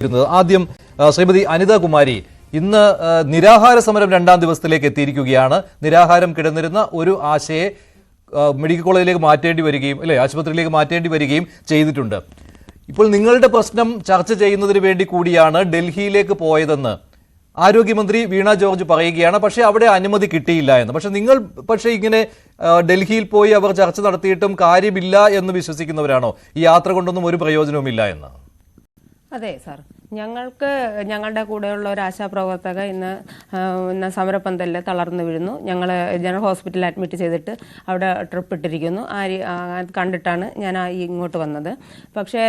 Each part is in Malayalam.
ആദ്യം ശ്രീമതി അനിത കുമാരി, ഇന്ന് നിരാഹാര സമരം രണ്ടാം ദിവസത്തിലേക്ക് എത്തിയിരിക്കുകയാണ്. നിരാഹാരം കിടന്നിരുന്ന ഒരു ആശയെ മെഡിക്കൽ കോളേജിലേക്ക് മാറ്റേണ്ടി വരികയും ആശുപത്രിയിലേക്ക് മാറ്റേണ്ടി വരികയും ചെയ്തിട്ടുണ്ട്. ഇപ്പോൾ നിങ്ങളുടെ പ്രശ്നം ചർച്ച ചെയ്യുന്നതിന് വേണ്ടി കൂടിയാണ് ഡൽഹിയിലേക്ക് പോയതെന്ന് ആരോഗ്യമന്ത്രി വീണ ജോർജ് പറയുകയാണ്. പക്ഷേ അവിടെ അനുമതി കിട്ടിയില്ല എന്ന്. പക്ഷേ ഇങ്ങനെ ഡൽഹിയിൽ പോയി അവർ ചർച്ച നടത്തിയിട്ടും കാര്യമില്ല എന്ന് വിശ്വസിക്കുന്നവരാണോ? ഈ യാത്ര കൊണ്ടൊന്നും ഒരു പ്രയോജനവുമില്ല എന്ന്? അതെ സാർ, ഞങ്ങളുടെ കൂടെയുള്ള ഒരു ആശാപ്രവർത്തക ഇന്ന് സമരപ്പന്തലിൽ തളർന്നു വീഴുന്നു. ഞങ്ങൾ ജനറൽ ഹോസ്പിറ്റലിൽ അഡ്മിറ്റ് ചെയ്തിട്ട് അവിടെ ട്രിപ്പ് ഇട്ടിരിക്കുന്നു. കണ്ടിട്ടാണ് ഞാൻ ഇങ്ങോട്ട് വന്നത്. പക്ഷേ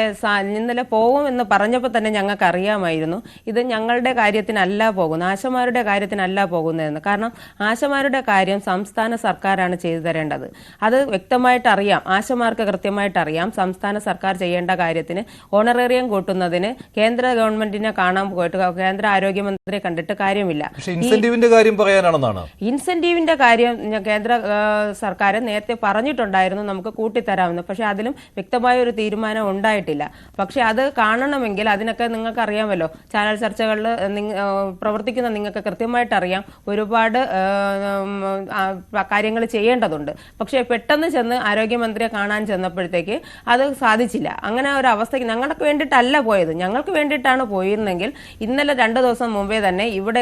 ഇന്നലെ പോകുമെന്ന് പറഞ്ഞപ്പോൾ തന്നെ ഞങ്ങൾക്ക് അറിയാമായിരുന്നു ഇത് ഞങ്ങളുടെ കാര്യത്തിനല്ല പോകുന്നത്, ആശമാരുടെ കാര്യത്തിനല്ല പോകുന്നതെന്ന്. കാരണം ആശമാരുടെ കാര്യം സംസ്ഥാന സർക്കാരാണ് ചെയ്തു തരേണ്ടത്. അത് വ്യക്തമായിട്ട് അറിയാം, ആശമാർക്ക് കൃത്യമായിട്ട് അറിയാം. സംസ്ഥാന സർക്കാർ ചെയ്യേണ്ട കാര്യത്തിന് ഓണറേറിയം കൂട്ടുന്നതിന് കേന്ദ്ര ഗവൺമെന്റിനെ കാണാൻ പോയിട്ട് കേന്ദ്ര ആരോഗ്യമന്ത്രിയെ കണ്ടിട്ട് കാര്യമില്ല. ഇൻസെന്റീവിന്റെ കാര്യം പറയാനാണെന്നാണ്. ഇൻസെന്റീവിന്റെ കാര്യം കേന്ദ്ര സർക്കാർ നേരത്തെ പറഞ്ഞിട്ടുണ്ടായിരുന്നു നമുക്ക് കൂട്ടിത്തരാമെന്ന്. പക്ഷെ അതിലും വ്യക്തമായ ഒരു തീരുമാനം ഉണ്ടായിട്ടില്ല. പക്ഷെ അത് കാണണമെങ്കിൽ അതിനൊക്കെ നിങ്ങൾക്ക് അറിയാമല്ലോ, ചാനൽ ചർച്ചകളിൽ പ്രവർത്തിക്കുന്ന നിങ്ങൾക്ക് കൃത്യമായിട്ട് അറിയാം, ഒരുപാട് കാര്യങ്ങൾ ചെയ്യേണ്ടതുണ്ട്. പക്ഷെ പെട്ടെന്ന് ചെന്ന് ആരോഗ്യമന്ത്രിയെ കാണാൻ ചെന്നപ്പോഴത്തേക്ക് അത് സാധിച്ചില്ല. അങ്ങനെ ഒരു അവസ്ഥയ്ക്ക് ഞങ്ങൾക്ക് വേണ്ടിയിട്ടല്ല പോയത്, ഞങ്ങൾക്ക് വേണ്ടിയിട്ടാണ് പോയിരുന്നെങ്കിൽ ഇന്നലെ 2 ദിവസം മുമ്പേ തന്നെ ഇവിടെ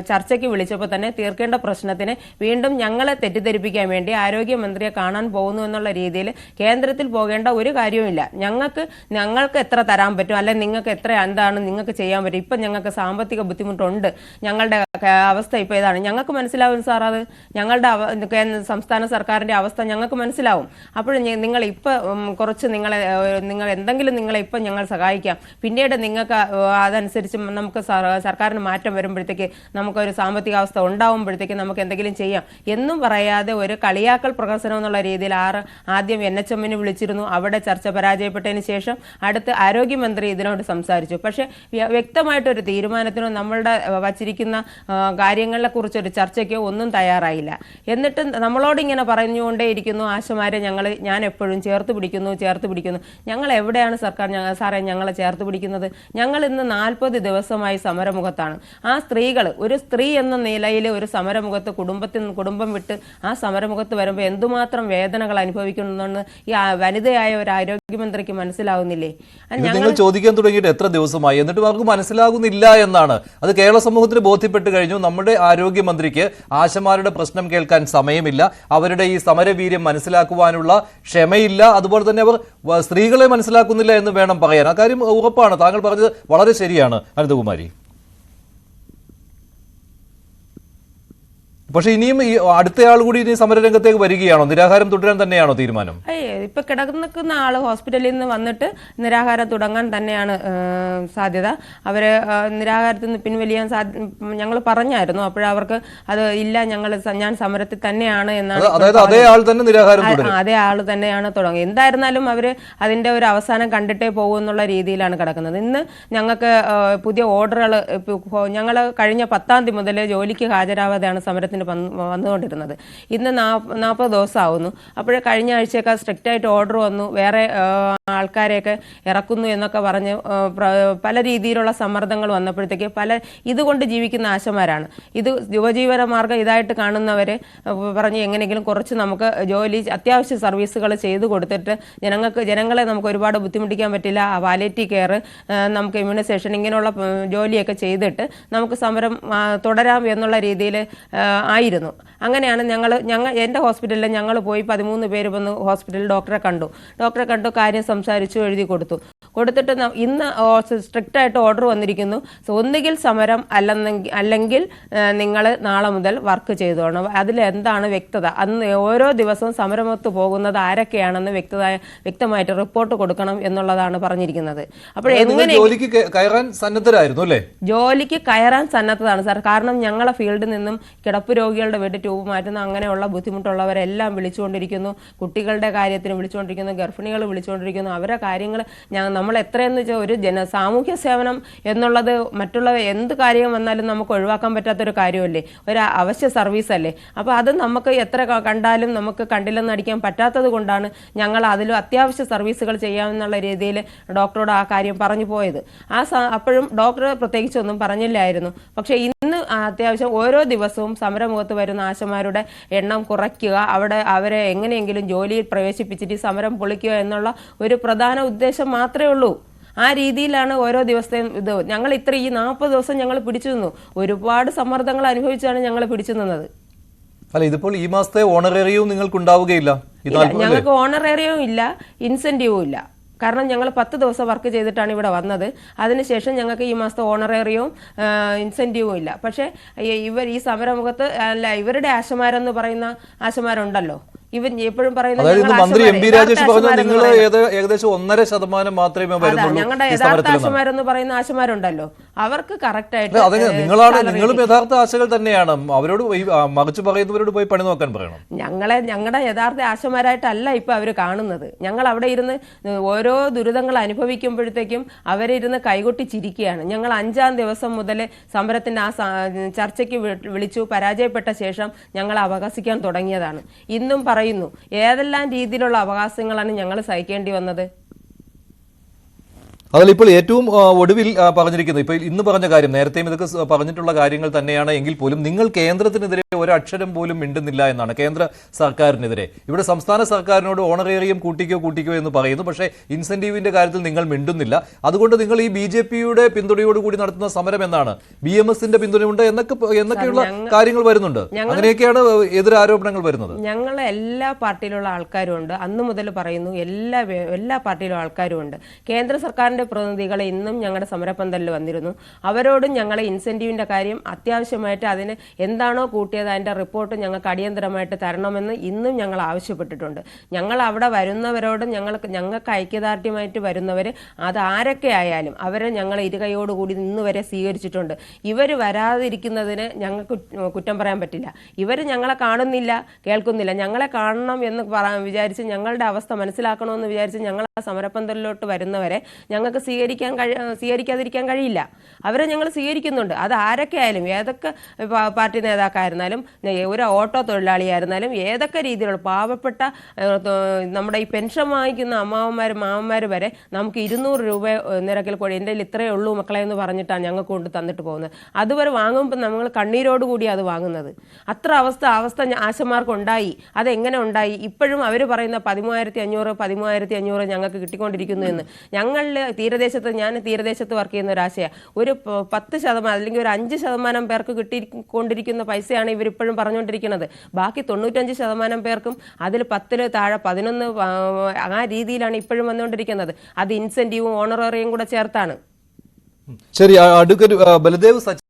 ചർച്ചയ്ക്ക് വിളിച്ചപ്പോൾ തന്നെ തീർക്കേണ്ട പ്രശ്നത്തിന് വീണ്ടും ഞങ്ങളെ തെറ്റിദ്ധരിപ്പിക്കാൻ വേണ്ടി ആരോഗ്യമന്ത്രിയെ കാണാൻ പോകുന്നു എന്നുള്ള രീതിയിൽ കേന്ദ്രത്തിൽ പോകേണ്ട ഒരു കാര്യവുമില്ല. ഞങ്ങൾക്ക് എത്ര തരാൻ പറ്റും, അല്ലെങ്കിൽ നിങ്ങൾക്ക് എന്താണ് നിങ്ങൾക്ക് ചെയ്യാൻ പറ്റും. ഇപ്പം ഞങ്ങൾക്ക് സാമ്പത്തിക ബുദ്ധിമുട്ടുണ്ട്, ഞങ്ങളുടെ അവസ്ഥ ഇപ്പോൾ ഇതാണ്, ഞങ്ങൾക്ക് മനസ്സിലാവും സാർ. അത് ഞങ്ങളുടെ സംസ്ഥാന സർക്കാരിന്റെ അവസ്ഥ ഞങ്ങൾക്ക് മനസ്സിലാവും. അപ്പോൾ നിങ്ങൾ ഇപ്പം കുറച്ച് നിങ്ങൾ എന്തെങ്കിലും നിങ്ങളെ ഇപ്പം ഞങ്ങൾ സഹായിക്കാം, പിന്നീട് നിങ്ങൾക്ക് അതനുസരിച്ച് നമുക്ക് സർക്കാരിന് മാറ്റം വരുമ്പോഴത്തേക്ക് നമുക്കൊരു സാമ്പത്തികാവസ്ഥ ഉണ്ടാവുമ്പോഴത്തേക്ക് നമുക്ക് എന്തെങ്കിലും ചെയ്യാം എന്നും പറയാതെ ഒരു കളിയാക്കൽ പ്രഹസനം എന്നുള്ള രീതിയിൽ ആദ്യം NHM വിളിച്ചിരുന്നു. അവിടെ ചർച്ച പരാജയപ്പെട്ടതിന് ശേഷം അടുത്ത് ആരോഗ്യമന്ത്രി ഇതിനോട് സംസാരിച്ചു. പക്ഷെ വ്യക്തമായിട്ടൊരു തീരുമാനത്തിനോ നമ്മളുടെ വച്ചിരിക്കുന്ന കാര്യങ്ങളെ കുറിച്ചൊരു ചർച്ചയ്ക്കോ ഒന്നും തയ്യാറായില്ല. എന്നിട്ട് നമ്മളോട് ഇങ്ങനെ പറഞ്ഞുകൊണ്ടേയിരിക്കുന്നു, ആശമാരെ ഞാൻ എപ്പോഴും ചേർത്ത് പിടിക്കുന്നു. ഞങ്ങൾ എവിടെയാണ് സാറേ ഞങ്ങളെ ചേർത്ത് പിടിക്കുന്നത്? ഞങ്ങൾ ഇന്ന് 40 ദിവസമായി സമരമുഖത്താണ്. ആ സ്ത്രീകൾ, ഒരു സ്ത്രീ എന്ന നിലയിൽ ഒരു സമരമുഖത്ത് കുടുംബം വിട്ട് ആ സമരമുഖത്ത് വരുമ്പോൾ എന്തുമാത്രം വേദനകൾ അനുഭവിക്കുന്നെന്ന് ഈ വനിതയായ ഒരു ആരോഗ്യമന്ത്രിക്ക് മനസ്സിലാവുന്നില്ലേ? നിങ്ങൾ ചോദിക്കാൻ തുടങ്ങിയിട്ട് എത്ര ദിവസമായി, എന്നിട്ട് അവർക്ക് മനസ്സിലാകുന്നില്ല എന്നാണ്. അത് കേരള സമൂഹത്തിന് ബോധ്യപ്പെട്ട് കഴിഞ്ഞു. നമ്മുടെ ആരോഗ്യമന്ത്രിക്ക് ആശമാരുടെ പ്രശ്നം കേൾക്കാൻ സമയമില്ല, അവരുടെ ഈ സമരവീര്യം മനസ്സിലാക്കുവാനുള്ള ക്ഷമയില്ല, അതുപോലെ തന്നെ അവർ സ്ത്രീകളെ മനസ്സിലാക്കുന്നില്ല എന്ന് വേണം പറയാൻ. ആ കാര്യം ഉറപ്പാണ്. താങ്കൾ പറഞ്ഞത് വളരെ ശരിയാണ് അനിതകുമാരി. പക്ഷെ ഇനിയും ഈ അടുത്തയാൾ കൂടി ഇനി സമരരംഗത്തേക്ക് വരികയാണോ? നിരാഹാരം തുടരാൻ തന്നെയാണോ തീരുമാനം? ഇപ്പൊ കിടക്കുന്ന ആള് ഹോസ്പിറ്റലിൽ നിന്ന് വന്നിട്ട് നിരാഹാരം തുടങ്ങാൻ തന്നെയാണ് സാധ്യത. അവര് നിരാഹാരത്തിൽ നിന്ന് പിൻവലിയാൻ ഞങ്ങൾ പറഞ്ഞായിരുന്നു. അപ്പോഴവർക്ക് അത് ഇല്ല, ഞാൻ സമരത്തിൽ തന്നെയാണ് എന്നാണ്. അതേ ആൾ തന്നെയാണ് തുടങ്ങി. എന്തായിരുന്നാലും അവര് അതിന്റെ ഒരു അവസാനം കണ്ടിട്ടേ പോകും എന്നുള്ള രീതിയിലാണ് കിടക്കുന്നത്. ഇന്ന് ഞങ്ങൾക്ക് പുതിയ ഓർഡറുകൾ, ഞങ്ങൾ കഴിഞ്ഞ 10-ാം തീയതി മുതൽ ജോലിക്ക് ഹാജരാവാതെയാണ് സമരത്തിന് വന്നുകൊണ്ടിരുന്നത്. ഇന്ന് 40 ദിവസം ആവുന്നു. അപ്പോഴേ കഴിഞ്ഞ ആഴ്ചയൊക്കെ സ്ട്രിക്റ്റ് ആയിട്ട് ഓർഡർ വന്നു, വേറെ ആൾക്കാരെയൊക്കെ ഇറക്കുന്നു എന്നൊക്കെ പറഞ്ഞ് പല രീതിയിലുള്ള സമ്മർദ്ദങ്ങൾ വന്നപ്പോഴത്തേക്ക് ഇതുകൊണ്ട് ജീവിക്കുന്ന ആശമാരാണ്, ഇത് യുവജീവന മാർഗം ഇതായിട്ട് കാണുന്നവരെ പറഞ്ഞ് എങ്ങനെയെങ്കിലും കുറച്ച് നമുക്ക് അത്യാവശ്യ സർവീസുകൾ ചെയ്തു കൊടുത്തിട്ട് ജനങ്ങളെ നമുക്ക് ഒരുപാട് ബുദ്ധിമുട്ടിക്കാൻ പറ്റില്ല. പാലിയേറ്റീവ് കെയർ, നമുക്ക് ഇമ്മ്യൂണൈസേഷൻ, ഇങ്ങനെയുള്ള ജോലിയൊക്കെ ചെയ്തിട്ട് നമുക്ക് സമരം തുടരാം എന്നുള്ള രീതിയിൽ ആയിരുന്നു. അങ്ങനെയാണ് എൻ്റെ ഹോസ്പിറ്റലിൽ ഞങ്ങൾ പോയി 13 പേര് വന്ന് ഹോസ്പിറ്റലിൽ ഡോക്ടറെ കണ്ടു, കാര്യം സംസാരിച്ചു, എഴുതി കൊടുത്തിട്ട് ഇന്ന് സ്ട്രിക്റ്റ് ആയിട്ട് ഓർഡർ വന്നിരിക്കുന്നു, ഒന്നുകിൽ സമരം അല്ലെങ്കിൽ നിങ്ങൾ നാളെ മുതൽ വർക്ക് ചെയ്തോണം. അതിലെന്താണ് വ്യക്തത? അന്ന് ഓരോ ദിവസവും സമരമൊത്ത് പോകുന്നത് ആരൊക്കെയാണെന്ന് വ്യക്തമായിട്ട് റിപ്പോർട്ട് കൊടുക്കണം എന്നുള്ളതാണ് പറഞ്ഞിരിക്കുന്നത്. അപ്പോൾ എങ്ങനെ ജോലിക്ക് കയറാൻ സന്നദ്ധരാണ് സാർ. കാരണം ഞങ്ങളെ ഫീൽഡിൽ നിന്നും കിടപ്പ് രോഗികളുടെ വീട്ടിൽ ട്യൂബ് മാറ്റുന്ന അങ്ങനെയുള്ള ബുദ്ധിമുട്ടുള്ളവരെല്ലാം വിളിച്ചുകൊണ്ടിരിക്കുന്നു, കുട്ടികളുടെ കാര്യത്തിന് വിളിച്ചുകൊണ്ടിരിക്കുന്നു, ഗർഭിണികൾ വിളിച്ചുകൊണ്ടിരിക്കുന്നു. അവരെ കാര്യങ്ങൾ നമ്മൾ എത്രയെന്ന് വെച്ചാൽ ഒരു സാമൂഹ്യ സേവനം എന്നുള്ളത് മറ്റുള്ള എന്ത് കാര്യം വന്നാലും നമുക്ക് ഒഴിവാക്കാൻ പറ്റാത്തൊരു കാര്യമല്ലേ, ഒരു അവശ്യ സർവീസ് അല്ലേ. അപ്പോൾ അത് നമുക്ക് എത്ര കണ്ടാലും നമുക്ക് കണ്ടില്ലെന്ന് അടിക്കാൻ പറ്റാത്തത് കൊണ്ടാണ് ഞങ്ങൾ അതിലും അത്യാവശ്യ സർവീസുകൾ ചെയ്യാമെന്നുള്ള രീതിയിൽ ഡോക്ടറോട് ആ കാര്യം പറഞ്ഞു പോയത്. അപ്പോഴും ഡോക്ടർ പ്രത്യേകിച്ചൊന്നും പറഞ്ഞില്ലായിരുന്നു. പക്ഷേ ഇന്ന് അത്യാവശ്യം ഓരോ ദിവസവും സമരമുഖത്ത് വരുന്ന ആശമാരുടെ എണ്ണം കുറയ്ക്കുക, അവരെ എങ്ങനെയെങ്കിലും ജോലിയിൽ പ്രവേശിപ്പിച്ചിട്ട് ഈ സമരം പൊളിക്കുക എന്നുള്ള ഒരു പ്രധാന ഉദ്ദേശം മാത്രമേ ഉള്ളൂ. ആ രീതിയിലാണ് ഓരോ ദിവസത്തെയും ഇത്. ഞങ്ങൾ ഈ 40 ദിവസം ഞങ്ങൾ പിടിച്ചു നിന്നു. ഒരുപാട് സമ്മർദ്ദങ്ങൾ അനുഭവിച്ചാണ് ഞങ്ങൾ പിടിച്ചു നിന്നത്. അല്ല, ഇതിപ്പോൾ ഈ മാസത്തെ ഓണറേറിയവും നിങ്ങൾക്ക് ഉണ്ടാവുകയില്ല? ഞങ്ങൾക്ക് ഓണറേറിയവും ഇല്ല, ഇൻസെന്റീവും ഇല്ല. കാരണം ഞങ്ങൾ 10 ദിവസം വർക്ക് ചെയ്തിട്ടാണ് ഇവിടെ വന്നത്. അതിനുശേഷം ഞങ്ങൾക്ക് ഈ മാസത്തെ ഓണറേറിയവും ഇൻസെന്റീവും ഇല്ല. പക്ഷേ ഈ സമരമുഖത്ത് ഇവരുടെ ആശമാരെന്ന് പറയുന്ന ആശമാരുണ്ടല്ലോ, ഇവൻ എപ്പോഴും പറയുന്നത് മന്ത്രി എം പി രാജേഷ് പറഞ്ഞു നിങ്ങൾ ഏകദേശം 1.5% മാത്രമേ വരുന്നുള്ളൂ. ഞങ്ങളുടെ യഥാർത്ഥ ആശമാരെന്ന് പറയുന്ന ആശമാരുണ്ടല്ലോ, അവർക്ക് കറക്റ്റ് ആയിട്ട് നിങ്ങളും യഥാർത്ഥ ആശകൾ തന്നെയാണ്. അവരോട് മറിച്ച് പറയുന്നവരോട് പോയി പണി നോക്കാൻ പറയണം. ഞങ്ങളുടെ യഥാർത്ഥ ആശമാരായിട്ടല്ല ഇപ്പൊ അവര് കാണുന്നത്. ഞങ്ങൾ അവിടെ ഇരുന്ന് ഓരോ ദുരിതങ്ങൾ അനുഭവിക്കുമ്പോഴത്തേക്കും അവരിരുന്ന് കൈകൊട്ടി ചിരിക്കുകയാണ്. ഞങ്ങൾ 5-ാം ദിവസം മുതൽ സമരത്തിന്റെ ആ ചർച്ചയ്ക്ക് വിളിച്ചു, പരാജയപ്പെട്ട ശേഷം ഞങ്ങൾ അപഹസിക്കാൻ തുടങ്ങിയതാണ്. ഇന്നും പറയുന്നു ഏതെല്ലാം രീതിയിലുള്ള അവകാശങ്ങളാണ് ഞങ്ങൾ സഹിക്കേണ്ടി വന്നത്. അതിലിപ്പോൾ ഏറ്റവും ഒടുവിൽ പറഞ്ഞിരിക്കുന്നത്, ഇപ്പോൾ ഇന്ന് പറഞ്ഞ കാര്യം, നേരത്തെയും ഇതൊക്കെ പറഞ്ഞിട്ടുള്ള കാര്യങ്ങൾ തന്നെയാണ് എങ്കിൽ പോലും നിങ്ങൾ കേന്ദ്രത്തിനെതിരെ ഒരക്ഷരം പോലും മിണ്ടുന്നില്ല എന്നാണ്. കേന്ദ്ര സർക്കാരിനെതിരെ ഇവിടെ സംസ്ഥാന സർക്കാരിനോട് ഓണറേറിയം കൂട്ടിക്കോ എന്ന് പറയുന്നു. പക്ഷേ ഇൻസെന്റീവിന്റെ കാര്യത്തിൽ നിങ്ങൾ മിണ്ടുന്നില്ല. അതുകൊണ്ട് നിങ്ങൾ ഈ BJP-യുടെ പിന്തുണയോടുകൂടി നടത്തുന്ന സമരം എന്നാണ്, BMS-ന്റെ പിന്തുണയുണ്ട് എന്നൊക്കെയുള്ള കാര്യങ്ങൾ വരുന്നുണ്ട്. അങ്ങനെയൊക്കെയാണ് എതിരാരോപണങ്ങൾ വരുന്നത്. ഞങ്ങൾ എല്ലാ പാർട്ടിയിലുള്ള ആൾക്കാരും ഉണ്ട്. അന്ന് മുതൽ പറയുന്നു എല്ലാ പാർട്ടിയിലും ആൾക്കാരും ഉണ്ട്. കേന്ദ്ര സർക്കാരിന്റെ പ്രതിനിധികളെ ഇന്നും ഞങ്ങളുടെ സമരപന്തലിൽ വന്നിരുന്നു. അവരോടും ഞങ്ങളെ ഇൻസെന്റീവിന്റെ കാര്യം അത്യാവശ്യമായിട്ട് അതിന് എന്താണോ കൂട്ടിയത് അതിന്റെ റിപ്പോർട്ട് ഞങ്ങൾക്ക് അടിയന്തരമായിട്ട് തരണമെന്ന് ഇന്നും ഞങ്ങൾ ആവശ്യപ്പെട്ടിട്ടുണ്ട്. ഞങ്ങൾ അവിടെ വരുന്നവരോട് ഞങ്ങൾക്ക് ഐക്യദാർഢ്യമായിട്ട് വരുന്നവർ അത് ആരൊക്കെ ആയാലും അവരെ ഞങ്ങൾ ഇരുകൈയോടുകൂടി ഇന്ന് വരെ സ്വീകരിച്ചിട്ടുണ്ട്. ഇവർ വരാതിരിക്കുന്നതിന് ഞങ്ങൾക്ക് കുറ്റം പറയാൻ പറ്റില്ല. ഇവർ ഞങ്ങളെ കാണുന്നില്ല, കേൾക്കുന്നില്ല. ഞങ്ങളെ കാണണം എന്ന് വിചാരിച്ച്, ഞങ്ങളുടെ അവസ്ഥ മനസ്സിലാക്കണമെന്ന് വിചാരിച്ച് ഞങ്ങൾ ആ സമരപന്തലിലോട്ട് വരുന്നവരെ ഞങ്ങൾക്ക് സ്വീകരിക്കാതിരിക്കാൻ കഴിയില്ല. അവരെ ഞങ്ങൾ സ്വീകരിക്കുന്നുണ്ട്. അത് ആരൊക്കെ ആയാലും, ഏതൊക്കെ പാർട്ടി നേതാക്കായിരുന്നാലും, ഒരു ഓട്ടോ തൊഴിലാളിയായിരുന്നാലും, ഏതൊക്കെ രീതിയിലുള്ള പാവപ്പെട്ട നമ്മുടെ ഈ പെൻഷൻ വാങ്ങിക്കുന്ന അമ്മാവന്മാരും മാമന്മാരും വരെ നമുക്ക് 200 രൂപ നിരക്കിൽ കൂടി എൻ്റെ ഇത്രയേ ഉള്ളൂ മക്കളെ എന്ന് പറഞ്ഞിട്ടാണ് ഞങ്ങൾക്ക് കൊണ്ട് തന്നിട്ട് പോകുന്നത്. അതുവരെ വാങ്ങുമ്പോൾ നമ്മൾ കണ്ണീരോടുകൂടി അത് വാങ്ങുന്നത്. അത്ര അവസ്ഥ ആശമാർക്കുണ്ടായി. അതെങ്ങനെ ഉണ്ടായി? ഇപ്പോഴും അവർ പറയുന്ന 13,500 ഞങ്ങൾക്ക് കിട്ടിക്കൊണ്ടിരിക്കുന്നു എന്ന്. ഞങ്ങളുടെ ഞാൻ തീരദേശത്ത് വർക്ക് ചെയ്യുന്ന ഒരാശയാണ്. ഒരു 10% അല്ലെങ്കിൽ ഒരു 5% പേർക്ക് കിട്ടിക്കൊണ്ടിരിക്കുന്ന പൈസയാണ് ഇവരിപ്പോഴും പറഞ്ഞുകൊണ്ടിരിക്കുന്നത്. ബാക്കി 95% പേർക്കും അതിൽ 10 താഴെ 11 ആ രീതിയിലാണ് ഇപ്പോഴും വന്നുകൊണ്ടിരിക്കുന്നത്. അത് ഇൻസെന്റീവും ഓണറേറിയം കൂടെ ചേർത്താണ്. ശരി, അഡ്വക്കേറ്റ് ബലദേവ്